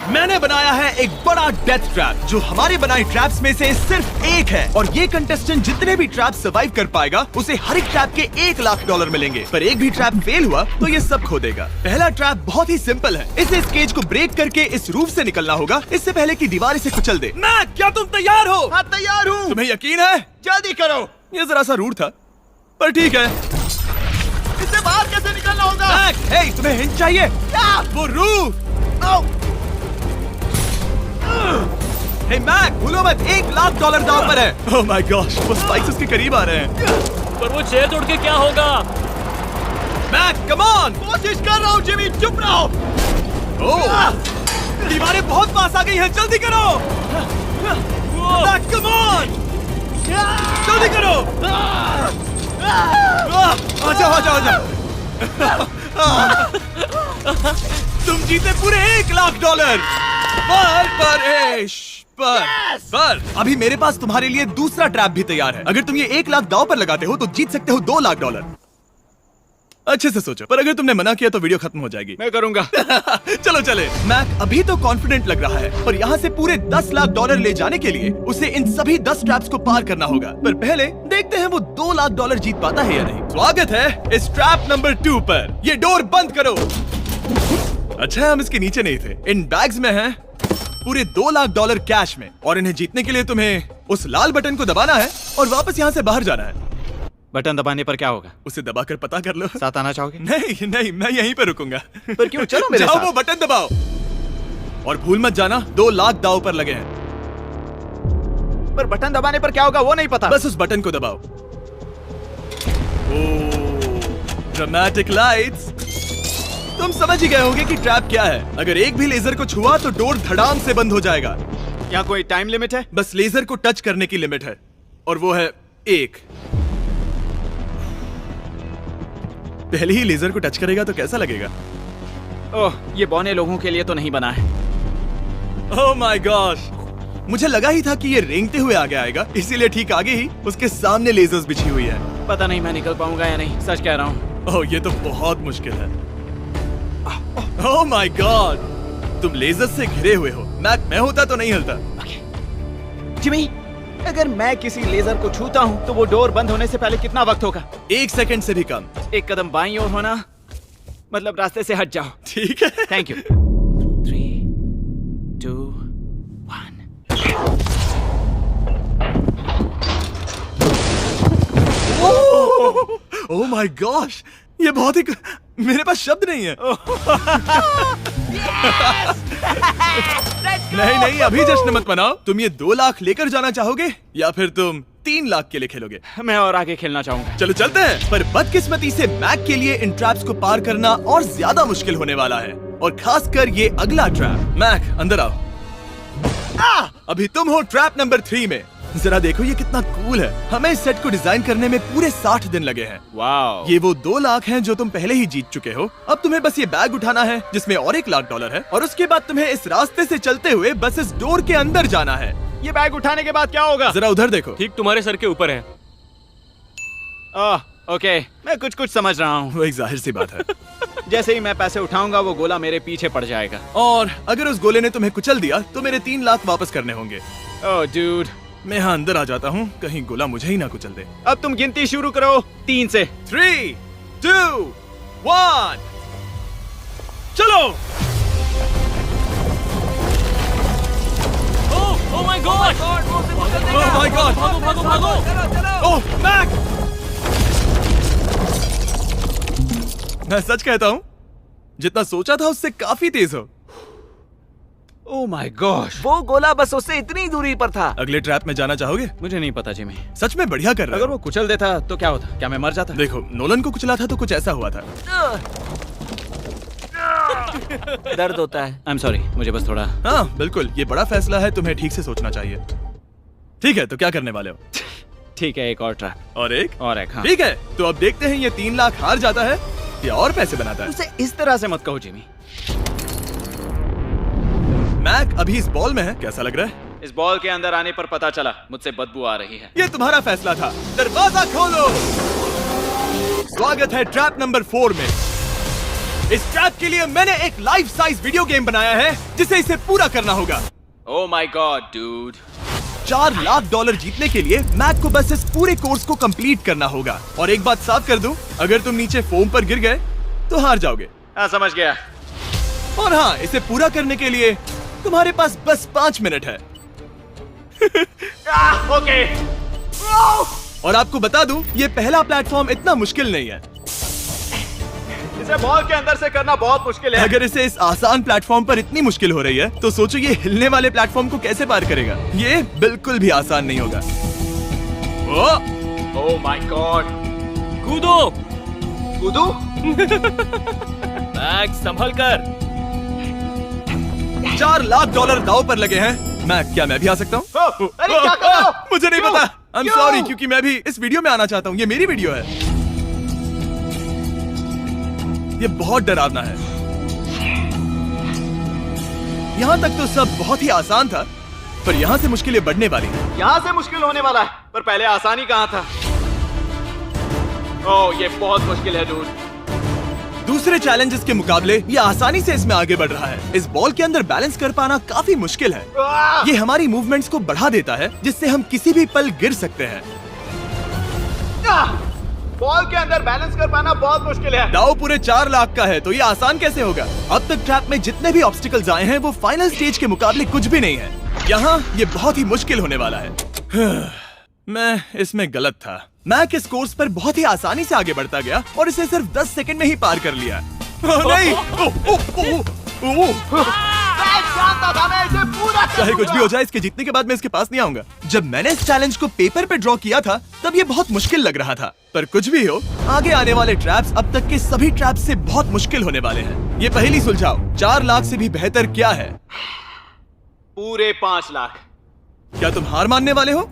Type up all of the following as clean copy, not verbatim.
मैंने बनाया है एक बड़ा डेथ ट्रैप जो हमारे बनाए ट्रैप्स में से सिर्फ एक है और ये कंटेस्टेंट जितने भी ट्रैप सर्वाइव कर पाएगा उसे हर एक ट्रैप के $1 लाख मिलेंगे। पर एक भी ट्रैप फेल हुआ तो ये सब खो देगा। पहला ट्रैप बहुत ही सिंपल है, इसे इस केज को ब्रेक करके इस रूफ से निकलना होगा इससे पहले कि दीवार इसे कुचल दे। मैक, क्या तुम तैयार हो? हाँ, तैयार हूँ। तुम्हें यकीन है? जल्दी करो। ये जरा सा रूड था पर ठीक है। इससे बाहर कैसे निकलना होगा? मैक, हे, तुम्हें हिंट चाहिए? क्या? वो रूफ। हे मैक, भूलो मत $1 लाख दांव पर है। ओह माय गॉश, वो स्पाइक्स उसके करीब आ रहे हैं। पर वो चेयर तोड़ के क्या होगा? Mac, come on. कोशिश कर रहा हूँ जिमी, चुप रहो। ओह, दीवारें बहुत पास आ गई हैं, जल्दी करो। मैक, कम ऑन, जल्दी करो। आ जाओ। तुम जीते पूरे $1 लाख। पर अभी मेरे पास तुम्हारे लिए दूसरा ट्रैप भी तैयार है। अगर तुम ये $1 लाख दांव पर लगाते हो तो जीत सकते हो $2 लाख। अच्छे से सोचो, पर अगर तुमने मना किया तो वीडियो खत्म हो जाएगी। मैं करूंगा। चलो चले। मैक अभी तो कॉन्फिडेंट लग रहा है, पर यहाँ से पूरे $10 लाख ले जाने के लिए उसे इन सभी 10 ट्रैप्स को पार करना होगा। पर पहले देखते हैं वो $2 लाख जीत पाता है या नहीं। स्वागत है इस ट्रैप नंबर 2 पर। ये डोर बंद करो। अच्छा, हम इसके नीचे नहीं थे। इन बैग्स में है पूरे $2 लाख कैश में और इन्हें जीतने के लिए तुम्हें उस लाल बटन को दबाना है और वापस यहाँ से बाहर जाना है। बटन दबाने पर क्या होगा? उसे दबाकर पता कर लो। साथ आना चाहोगे? नहीं, मैं यहीं पर रुकूंगा। पर क्यों? चलो मेरे जाओ, साथ। वो बटन दबाओ और भूल मत जाना $2 लाख दांव पर लगे हैं। पर बटन दबाने पर क्या होगा वो नहीं पता। बस उस बटन को दबाओ। Dramatic lights. तुम समझ ही गए होंगे कि ट्रैप क्या है। अगर एक भी लेजर को छुआ तो डोर धड़ाम से बंद हो जाएगा। यहाँ कोई टाइम लिमिट है? बस लेजर को टच करने की लिमिट है और वो है 1। पहले ही लेजर को टच करेगा तो कैसा लगेगा? ओह, ये बौने लोगों के लिए तो नहीं बना है। ओह माय गॉश, मुझे लगा ही था कि ये रेंगते हुए आगे आएगा, इसीलिए ठीक आगे ही उसके सामने लेजर्स बिछी हुई है। पता नहीं मैं निकल पाऊंगा या नहीं, सच कह रहा हूँ। ओह, ये तो बहुत मुश्किल है। ओह माय गॉड, तुम लेजर से घिरे हुए हो। मैं होता तो नहीं हिलता। जिमी, अगर मैं किसी लेजर को छूता हूँ तो वो डोर बंद होने से पहले कितना वक्त होगा? 1 सेकंड से भी कम। एक कदम बाईं ओर होना, मतलब रास्ते से हट जाओ। ठीक है। Thank you. 3, 2, 1। Oh my gosh, ये बहुत ही मेरे पास शब्द नहीं है। नहीं, अभी जश्न मत मनाओ। तुम ये 2 लाख लेकर जाना चाहोगे या फिर तुम 3 लाख के लिए खेलोगे? मैं और आगे खेलना चाहूंगा। चलो चलते हैं। पर बदकिस्मती से मैक के लिए इन ट्रैप्स को पार करना और ज्यादा मुश्किल होने वाला है, और खासकर ये अगला ट्रैप। मैक, अंदर आओ। अभी तुम हो ट्रैप नंबर 3 में। जरा देखो ये कितना कूल है। हमें इस सेट को डिजाइन करने में पूरे 60 दिन लगे हैं। वाओ। ये वो 2 लाख हैं जो तुम पहले ही जीत चुके हो। अब तुम्हें बस ये बैग उठाना है जिसमें और $1 लाख है, और उसके बाद तुम्हें इस रास्ते से चलते हुए बस इस डोर के अंदर जाना है। ये बैग उठाने के बाद क्या होगा? जरा उधर देखो। ठीक तुम्हारे सर के ऊपर है। ओके, मैं कुछ समझ रहा हूँ। वही जाहिर सी बात है। जैसे ही मैं पैसे उठाऊंगा वो गोला मेरे पीछे पड़ जाएगा। और अगर उस गोले ने तुम्हें कुचल दिया तो मेरे 3 लाख वापस करने होंगे। ओह डूड, मैं यहाँ अंदर आ जाता हूँ, कहीं गोला मुझे ही ना कुचल दे। अब तुम गिनती शुरू करो 3 से। 3, 2, 1, चलो। Oh my God! Oh my God! भागो! ओह मैक! मैं सच कहता हूँ, जितना सोचा था उससे काफी तेज हो। ओह माय गॉश, वो गोला बस उससे इतनी दूरी पर था। अगले ट्रैप में जाना चाहोगे? मुझे नहीं पता जिमी। सच में बढ़िया कर रहे अगर हो। वो कुचल देता तो क्या होता? क्या मैं मर जाता? देखो, नोलन को कुचला था तो कुछ ऐसा हुआ था। दर्द होता है। आई एम सॉरी, मुझे बस थोड़ा। हाँ बिल्कुल, ये बड़ा फैसला है, तुम्हें ठीक से सोचना चाहिए। ठीक है, तो क्या करने वाले हो? ठीक है, एक और ट्रैप। और एक? हाँ। ठीक है, तो अब देखते हैं ये 3 लाख हार जाता है या और पैसे बनाता है। उसे इस तरह से मत कहो जिमी। मैक अभी इस बॉल में है, कैसा लग रहा है? इस बॉल के अंदर आने पर पता चला मुझसे बदबू आ रही है। ये तुम्हारा फैसला था। दरवाजा खोलो। स्वागत है ट्रैप नंबर 4 में। इस ट्रैप के लिए मैंने एक लाइफ साइज वीडियो गेम बनाया है जिसे इसे पूरा करना होगा। Oh my God dude. $4 lakh जीतने के लिए मैक को बस इस पूरे कोर्स को कंप्लीट करना होगा। और एक बात साफ कर दूं, अगर तुम नीचे फोम पर गिर गए तो हार जाओगे। हाँ समझ गया। और हाँ, इसे पूरा करने के लिए तुम्हारे पास बस 5 मिनट है। ओके। और आपको बता दूं, ये पहला प्लेटफॉर्म इतना मुश्किल नहीं है। इसे बॉल के अंदर से करना बहुत मुश्किल है। अगर इसे इस आसान प्लेटफॉर्म पर इतनी मुश्किल हो रही है तो सोचो ये हिलने वाले प्लेटफॉर्म को कैसे पार करेगा। ये बिल्कुल भी आसान नहीं होगा। Oh my God. कूदो। कूदू? मैक संभल कर। $4 लाख दाव पर लगे हैं। मैक, क्या मैं भी आ सकता हूँ? अरे क्या कर रहे हो? मुझे नहीं क्यों? पता। आई एम क्यों? सॉरी, क्योंकि मैं भी इस वीडियो में आना चाहता हूँ। ये मेरी वीडियो है। ये बहुत डरावना है। यहाँ तक तो सब बहुत ही आसान था, पर यहाँ से मुश्किलें बढ़ने वाली हैं। यहाँ से मुश्किल होने वाला है, पर पहले आसानी कहाँ था? ओह ये बहुत मुश्किल है डूड। दूसरे चैलेंजेस के मुकाबले ये आसानी से इसमें आगे बढ़ रहा है। इस बॉल के अंदर बैलेंस कर पाना काफी मुश्किल है। ये हमारी मूवमेंट्स को बढ़ा देता है, जिससे हम किसी भी पल गिर सकते हैं। बॉल के अंदर बैलेंस कर पाना बहुत मुश्किल है। दाव पूरे 4 लाख का है, तो ये आसान कैसे होगा? अब तक ट्रैप में जितने भी ऑब्स्टिकल्स आए हैं वो फाइनल स्टेज के मुकाबले कुछ भी नहीं है। यहाँ ये बहुत ही मुश्किल होने वाला है। मैं इसमें गलत था। मैक इस कोर्स पर बहुत ही आसानी से आगे बढ़ता गया और इसे सिर्फ 10 सेकंड में ही पार कर लिया। नहीं! चाहे कुछ भी हो जाए, इसके जीतने के बाद मैं इसके पास नहीं आऊंगा। जब मैंने इस चैलेंज को पेपर पे ड्रॉ किया था तब ये बहुत मुश्किल लग रहा था, पर कुछ भी हो, आगे आने वाले ट्रैप्स अब तक के सभी ट्रैप्स से बहुत मुश्किल होने वाले हैं। ये पहली सुलझाओ, 4 लाख से भी बेहतर क्या है? पूरे 5 लाख। क्या तुम हार मानने वाले हो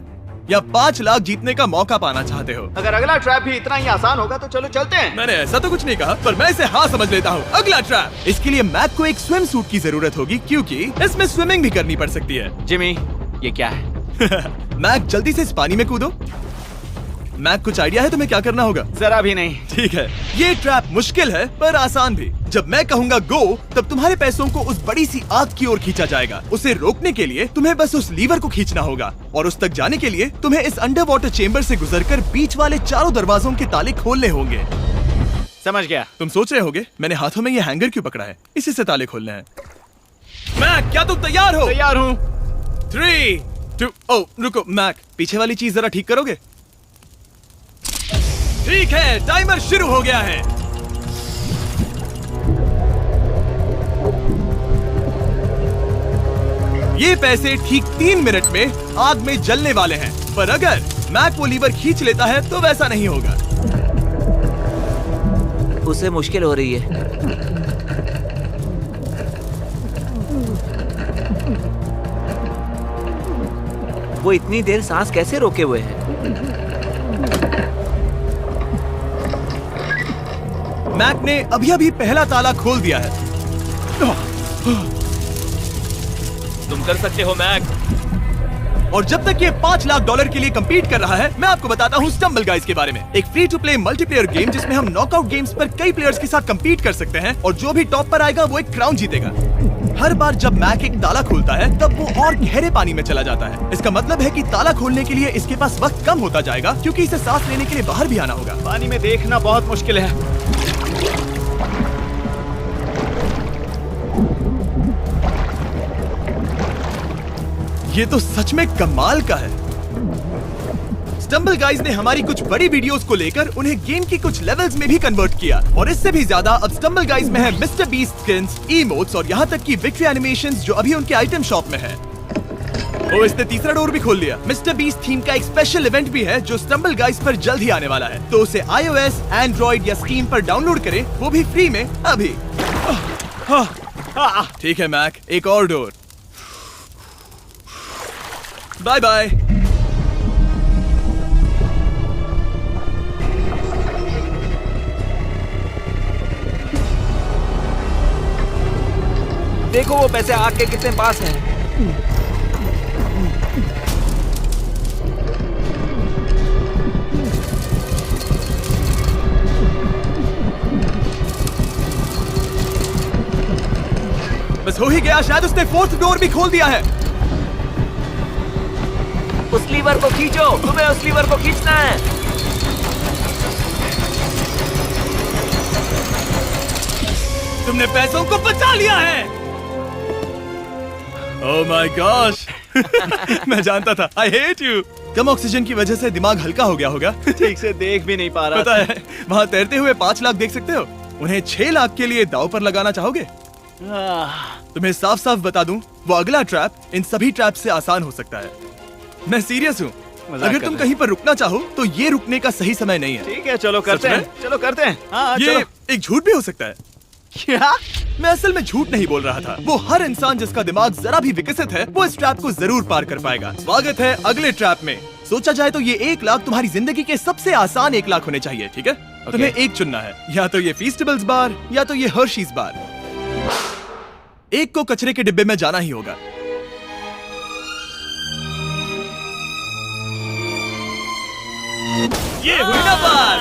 या 5 लाख जीतने का मौका पाना चाहते हो? अगर अगला ट्रैप भी इतना ही आसान होगा तो चलो चलते हैं। मैंने ऐसा तो कुछ नहीं कहा, पर मैं इसे हाँ समझ लेता हूँ। अगला ट्रैप। इसके लिए मैक को एक स्विम सूट की जरूरत होगी, क्योंकि इसमें स्विमिंग भी करनी पड़ सकती है। जिमी, ये क्या है? मैक, जल्दी से इस पानी में कूदो। मैक, कुछ आइडिया है तुम्हें क्या करना होगा? जरा भी नहीं। ठीक है, ये ट्रैप मुश्किल है पर आसान भी। जब मैं कहूँगा गो, तब तुम्हारे पैसों को उस बड़ी सी आग की ओर खींचा जाएगा। उसे रोकने के लिए तुम्हें बस उस लीवर को खींचना होगा, और उस तक जाने के लिए तुम्हें इस अंडर वाटर चेम्बर से गुजरकर बीच वाले चारों दरवाजों के ताले खोलने होंगे। समझ गया। तुम सोच रहे होगे मैंने हाथों में ये हैंगर क्यों पकड़ा है? इसी से ताले खोलने हैं। मैक, क्या तुम तैयार हो? तैयार हूँ। 3, 2, ओ रुको मैक, पीछे वाली चीज जरा ठीक करोगे? ठीक है, टाइमर शुरू हो गया है। ये पैसे ठीक 3 मिनट में आग में जलने वाले हैं, पर अगर मैक वो लीवर खींच लेता है तो वैसा नहीं होगा। उसे मुश्किल हो रही है। वो इतनी देर सांस कैसे रोके हुए है? मैक ने अभी पहला ताला खोल दिया है। तुम कर सकते हो मैक। और जब तक ये $5 लाख के लिए compete कर रहा है, मैं आपको बताता हूँ स्टम्बल गाइज के बारे में। एक free to play multiplayer game जिसमें हम नॉकआउट गेम्स पर कई प्लेयर्स के साथ compete कर सकते हैं, और जो भी टॉप पर आएगा वो एक क्राउन जीतेगा। हर बार जब मैक एक ताला खोलता है तब वो और गहरे पानी में चला जाता है। इसका मतलब है कि ताला खोलने के लिए इसके पास वक्त कम होता जाएगा, क्योंकि इसे सांस लेने के लिए बाहर भी आना होगा। पानी में देखना बहुत मुश्किल है। ये तो सच में कमाल का है। स्टम्बल गाइज ने हमारी कुछ बड़ी वीडियोस को लेकर उन्हें गेम की कुछ लेवल्स में भी कन्वर्ट किया, और इससे भी ज्यादा अब स्टम्बल गाइज में है मिस्टर बीस्ट स्किन्स, इमोट्स और यहाँ तक की विक्ट्री एनिमेशंस जो अभी उनके आइटम शॉप में है। ओ, इसने तीसरा डोर भी खोल लिया। मिस्टर बीस्ट थीम का एक स्पेशल इवेंट भी है जो स्टम्बल गाइज पर जल्द ही आने वाला है, तो उसे iOS, Android या Steam पर डाउनलोड करें, वो भी फ्री में अभी। ठीक है मैक, एक और डोर। Bye bye. देखो वो पैसे आग के कितने पास हैं। बस हो ही गया, शायद उसने फोर्थ डोर भी खोल दिया है। उस लीवर को खींचो, तुम्हें उस लीवर को खींचना है। तुमने पैसों को बचा लिया है। ओह माय गॉश। मैं जानता था। I hate you. Come oxygen की वजह से दिमाग हल्का हो गया होगा। ठीक से देख भी नहीं पा रहा पता है, वहाँ तैरते हुए 5 लाख देख सकते हो। उन्हें 6 लाख के लिए दांव पर लगाना चाहोगे? तुम्हें साफ साफ बता दूं, वो अगला ट्रैप इन सभी ट्रैप से आसान हो सकता है। मैं सीरियस हूँ। अगर तुम कहीं पर रुकना चाहो तो ये रुकने का सही समय नहीं है। ठीक है, चलो करते सच हैं, में? चलो करते हैं। हाँ, ये चलो। एक झूठ भी हो सकता है। क्या? मैं असल में झूठ नहीं बोल रहा था। वो हर इंसान जिसका दिमाग जरा भी विकसित है, वो इस ट्रैप को जरूर पार कर पाएगा। स्वागत है अगले ट्रैप में। सोचा जाए तो ये 1 लाख तुम्हारी जिंदगी के सबसे आसान 1 लाख होने चाहिए, ठीक है? तुम्हें एक चुनना है, या तो ये फीस्टेबल्स बार या तो ये हर्शीज बार। एक को कचरे के डिब्बे में जाना ही होगा। ये हुई ना बात।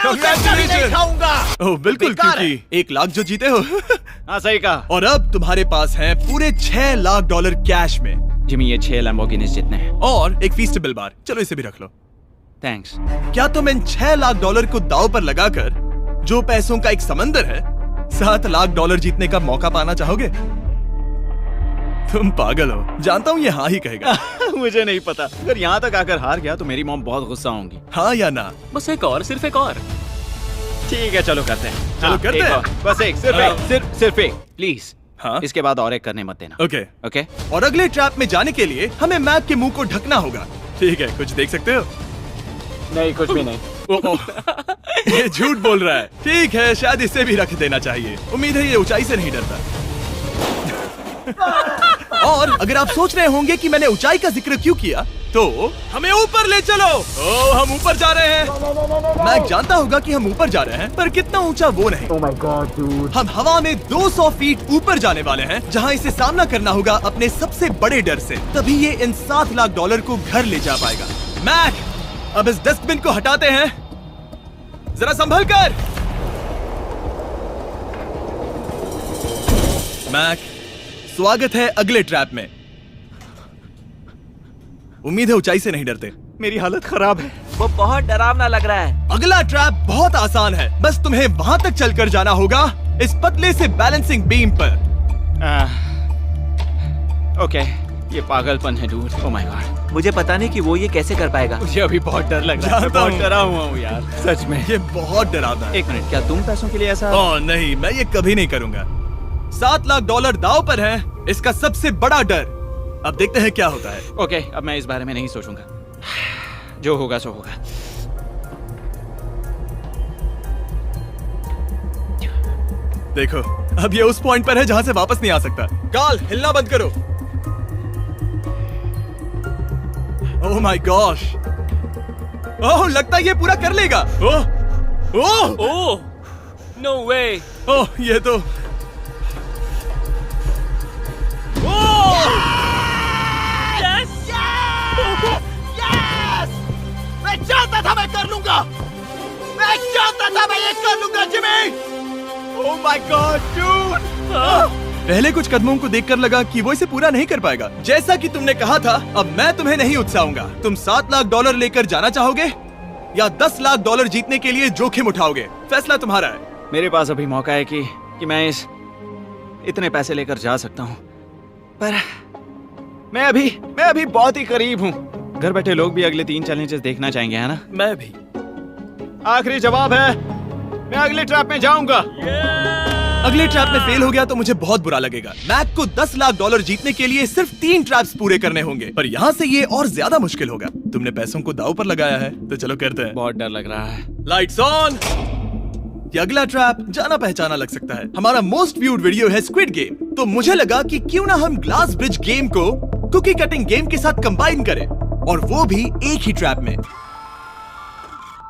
नहीं खाऊंगा। ओह बिल्कुल, बेकार है। क्योंकि 1 लाख जो जीते हो। हाँ, सही कहा। और अब तुम्हारे पास है पूरे $6 लाख कैश में, जिमी, ये 6 लैम्बोर्गिनीज जितने हैं। और एक फीस्टेबल बार। चलो इसे भी रख लो। थैंक्स। क्या तुम इन $6 लाख को दांव पर लगाकर, जो पैसों का एक समंदर है, $7 लाख जीतने का मौका पाना चाहोगे? तुम पागल हो, जानता हूँ ये हाँ ही कहेगा। मुझे नहीं पता। अगर यहाँ तक आकर हार गया तो मेरी मॉम बहुत गुस्सा होंगी। हाँ या ना? बस एक और, सिर्फ एक और। ठीक है, चलो करते हैं। चलो करते एक हैं। और। बस एक, सिर्फ एक, प्लीज। हाँ इसके बाद और एक करने मत देना। ओके। ओके। और अगले ट्रैप में जाने के लिए हमें मैक के मुंह को ढकना होगा। ठीक है, कुछ देख सकते हो? नहीं, कुछ भी नहीं। ये झूठ बोल रहा है। ठीक है, शायद इसे भी रख देना चाहिए। उम्मीद है ये ऊंचाई से नहीं डरता। और अगर आप सोच रहे होंगे कि मैंने ऊंचाई का जिक्र क्यों किया, तो हमें ऊपर ले चलो। ओह, हम ऊपर जा रहे हैं। मैं जानता होगा कि हम ऊपर जा रहे हैं, पर कितना ऊंचा वो नहीं। Oh my God, dude. हम हवा में 200 फीट ऊपर जाने वाले हैं, जहां इसे सामना करना होगा अपने सबसे बड़े डर से। तभी ये इन $7 लाख को घर ले जा पाएगा। मैक, अब इस डस्टबिन को हटाते हैं। जरा संभल कर। मैक, स्वागत है अगले ट्रैप में। उम्मीद है ऊंचाई से नहीं डरते। मेरी हालत खराब है। वो बहुत डरावना लग रहा है। अगला ट्रैप बहुत आसान है, बस तुम्हें वहां तक चलकर जाना होगा, इस पतले से बैलेंसिंग बीम पर। ओके, ये पागलपन है डूड। ओह माय गॉड, मुझे पता नहीं कि वो ये कैसे कर पाएगा। मुझे अभी बहुत डर लग रहा है। मैं जानता बहुत हूँ। डरा हुआ हूँ यार, सच में। ये बहुत डरावना है। एक मिनट, क्या तुम पैसों के लिए ऐसा? ओह नहीं, मैं ये कभी नहीं करूंगा। $7 लाख दांव पर है, इसका सबसे बड़ा डर। अब देखते हैं क्या होता है। ओके, अब मैं इस बारे में नहीं सोचूंगा। जो होगा सो होगा। देखो, अब ये उस पॉइंट पर है जहां से वापस नहीं आ सकता। कार्ल, हिलना बंद करो। ओह माय गॉश। ओह, लगता है ये पूरा कर लेगा। ओह ओह ओह, नो वे। ओह, ये तो मैं जानता था मैं कर लूंगा। मैं जानता था मैं ये कर लूंगा, Jimmy. Oh my God, dude. पहले कुछ कदमों को देखकर लगा कि वो इसे पूरा नहीं कर पाएगा। जैसा कि तुमने कहा था, अब मैं तुम्हें नहीं उकसाऊंगा। तुम $7 लाख लेकर जाना चाहोगे या $10 लाख जीतने के लिए जोखिम उठाओगे? फैसला तुम्हारा है। मेरे पास अभी मौका है कि मैं इतने पैसे लेकर जा सकता हूँ, पर मैं अभी बहुत ही करीब हूँ। घर बैठे लोग भी अगले 3 चैलेंजेस देखना चाहेंगे, है ना? मैं भी। आखिरी जवाब है, मैं अगले ट्रैप में जाऊंगा। अगले ट्रैप में फेल हो गया तो मुझे बहुत बुरा लगेगा। मैक को $10 लाख जीतने के लिए सिर्फ 3 ट्रैप्स पूरे करने होंगे, पर यहाँ से ये और ज्यादा मुश्किल होगा। तुमने पैसों को दांव पर लगाया है, तो चलो करते हैं। बहुत डर लग रहा है। Lights on. ये अगला ट्रैप जाना पहचाना लग सकता है। हमारा मोस्ट व्यूड वीडियो है स्क्विड गेम, तो मुझे लगा कि क्यों ना हम ग्लास ब्रिज गेम को कुकी कटिंग गेम के साथ कंबाइन करें, और वो भी एक ही ट्रैप में।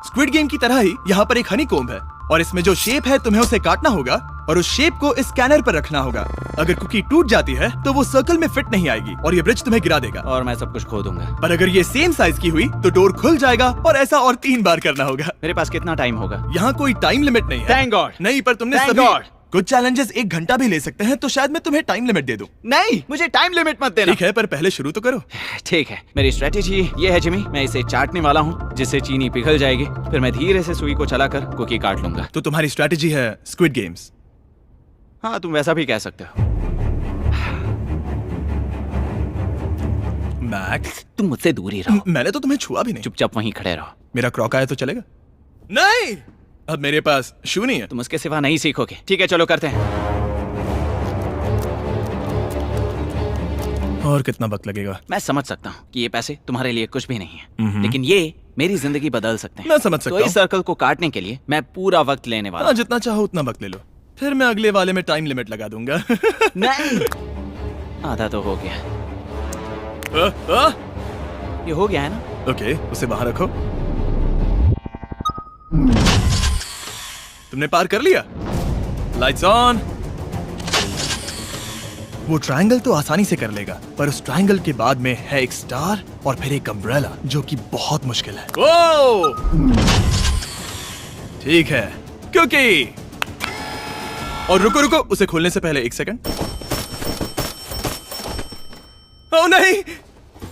स्क्विड गेम की तरह ही यहाँ पर एक हनीकॉम्ब है, और इसमें जो शेप है तुम्हें उसे काटना होगा और उस शेप को इस स्कैनर पर रखना होगा। अगर कुकी टूट जाती है तो वो सर्कल में फिट नहीं आएगी और ये ब्रिज तुम्हें गिरा देगा, और मैं सब कुछ खो दूंगा। पर अगर ये सेम साइज की हुई तो डोर खुल जाएगा, और ऐसा और 3 बार करना होगा। मेरे पास कितना टाइम होगा? यहाँ कोई टाइम लिमिट नहीं है। Thank God. नहीं, पर तुमने Thank सभी God. कुछ चैलेंजेस 1 घंटा भी ले सकते हैं, तो शायद मैं तुम्हें टाइम लिमिट दे दूं। नहीं, मुझे टाइम लिमिट मत देना। ठीक है, पर पहले शुरू तो करो। ठीक है, मेरी स्ट्रेटेजी ये है जिमी, मैं इसे चाटने वाला हूँ जिससे चीनी पिघल जाएगी, फिर मैं धीरे से सुई को चलाकर कुकी काट लूंगा। तो तुम्हारी स्ट्रेटेजी है स्क्विड गेम्स। हाँ, तुम वैसा भी कह सकते हो। मैक, तुम मुझसे दूर ही रहो। मैंने तो तुम्हें छुआ भी नहीं। चुपचाप वहीं खड़े रहो। मेरा क्रॉक आया तो चलेगा? नहीं, अब मेरे पास शू नहीं है। तुम उसके सिवा नहीं सीखोगे। ठीक है, चलो करते हैं। और कितना वक्त लगेगा? मैं समझ सकता हूँ कि ये पैसे तुम्हारे लिए कुछ भी नहीं है, लेकिन ये मेरी जिंदगी बदल सकते हैं। मैं समझ सकता तो इस हूँ। सर्कल को काटने के लिए मैं पूरा वक्त लेने वाला हाँ, हूँ। जितना चाहो उतना वक्त ले लो, फिर मैं अगले वाले में टाइम लिमिट लगा दूंगा। नहीं, आधा तो हो गया। ये हो गया है ना? ओके, उसे बाहर रखो। तुमने पार कर लिया। Lights on. वो ट्रायंगल तो आसानी से कर लेगा, पर उस ट्रायंगल के बाद में है एक स्टार और फिर एक अम्ब्रेला, जो कि बहुत मुश्किल है। ओ! ठीक है, क्योंकि और रुको रुको, उसे खोलने से पहले 1 सेकंड। ओह नहीं,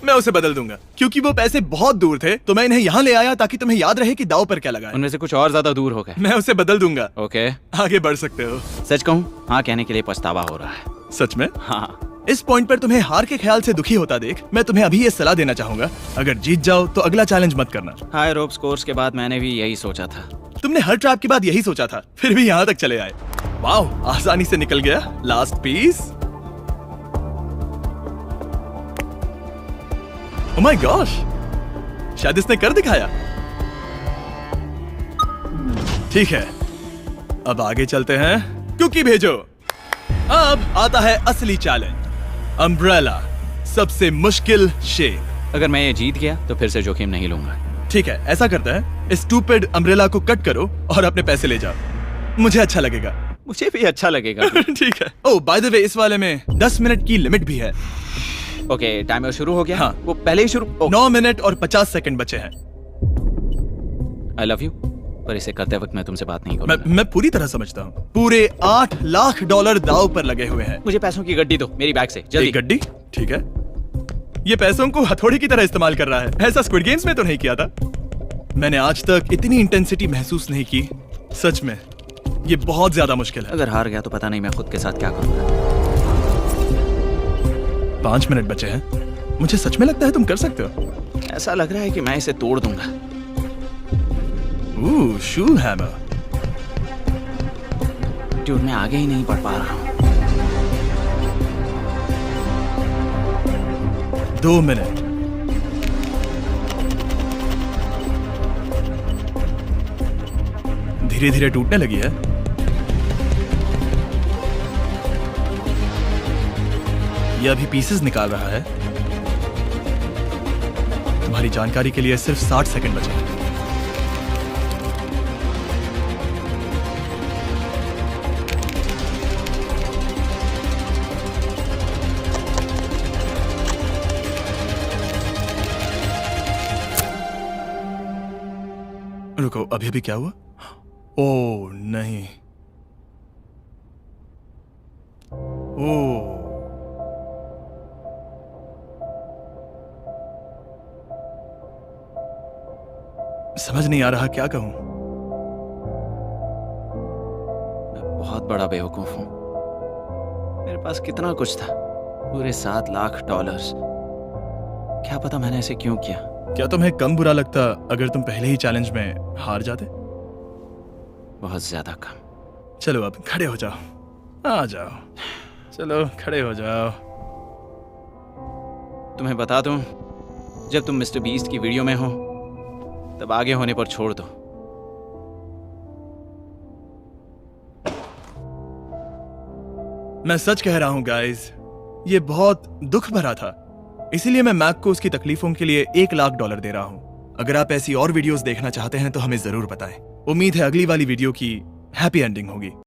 मैं उसे बदल दूंगा, क्योंकि वो पैसे बहुत दूर थे, तो मैं इन्हें यहाँ ले आया ताकि तुम्हें याद रहे कि दाव पर क्या लगा है। उनमें से कुछ और ज्यादा दूर हो गए। मैं उसे बदल दूंगा। ओके, आगे बढ़ सकते हो। सच कहूँ, हाँ कहने के लिए पछतावा हो रहा है। सच में? हाँ। इस पॉइंट पर तुम्हें हार के ख्याल से दुखी होता देख, मैं तुम्हें अभी ये सलाह देना चाहूंगा, अगर जीत जाओ तो अगला चैलेंज मत करना। हाई रोप स्कोर्स के बाद मैंने भी यही सोचा था। तुमने हर ट्रैप के बाद यही सोचा था, फिर भी यहाँ तक चले आए। वाओ, आसानी से निकल गया। Last piece. Oh my gosh, शायद इसने कर दिखाया। ठीक है, अब आगे चलते हैं। कुकी भेजो। अब आता है असली चैलेंज, अम्ब्रेला, सबसे मुश्किल शेप। अगर मैं ये जीत गया तो फिर से जोखिम नहीं लूंगा। ठीक है, ऐसा करते हैं, इस स्टूपिड अम्ब्रेला को कट करो और अपने पैसे ले जाओ। मुझे अच्छा लगेगा। मुझे भी अच्छा लगेगा। ठीक है। ओह, बाय द वे, इस वाले में 10 मिनट की लिमिट भी है। ओके, टाइमर शुरू हो गया। हाँ। वो पहले ही शुरू। 9 मिनट और 50 सेकंड बचे हैं। आई लव यू, पर इसे करते वक्त मैं तुमसे बात नहीं मैं करूंगा। पूरी तरह समझता हूँ। पूरे $8 लाख दाव पर लगे हुए हैं। मुझे पैसों की गड्डी दो मेरी बैग से, जल्दी। एक गड्डी? ठीक है। ये पैसों को हथौड़ी की तरह इस्तेमाल कर रहा है। ऐसा स्क्विड गेम्स में तो नहीं किया था। मैंने आज तक इतनी इंटेंसिटी महसूस नहीं की। सच में, ये बहुत ज्यादा मुश्किल है। अगर हार गया तो पता नहीं मैं खुद के साथ क्या करूंगा। 5 मिनट बचे हैं। मुझे सच में लगता है तुम कर सकते हो। ऐसा लग रहा है कि मैं इसे तोड़ दूंगा। शू हैमर। ड्यूड, मैं आगे ही नहीं बढ़ पा रहा हूँ। 2 मिनट। धीरे धीरे टूटने लगी है। ये अभी पीसेस निकाल रहा है। तुम्हारी जानकारी के लिए सिर्फ 60 सेकंड बचे हैं। रुको, अभी अभी क्या हुआ? ओह नहीं। ओह, समझ नहीं आ रहा क्या कहूं। मैं बहुत बड़ा बेवकूफ हूँ। मेरे पास कितना कुछ था, पूरे $7 लाख। क्या पता मैंने ऐसे क्यों किया। क्या तुम्हें कम बुरा लगता अगर तुम पहले ही चैलेंज में हार जाते? बहुत ज्यादा कम। चलो अब खड़े हो जाओ, आ जाओ। चलो खड़े हो जाओ। तुम्हें बता दूं, जब तुम मिस्टर बीस्ट की वीडियो में हो तब आगे होने पर छोड़ दो। मैं सच कह रहा हूं गाइस, ये बहुत दुख भरा था। इसीलिए मैं मैक को उसकी तकलीफों के लिए $1 लाख दे रहा हूं। अगर आप ऐसी और वीडियोस देखना चाहते हैं तो हमें जरूर बताएं। उम्मीद है अगली वाली वीडियो की हैप्पी एंडिंग होगी।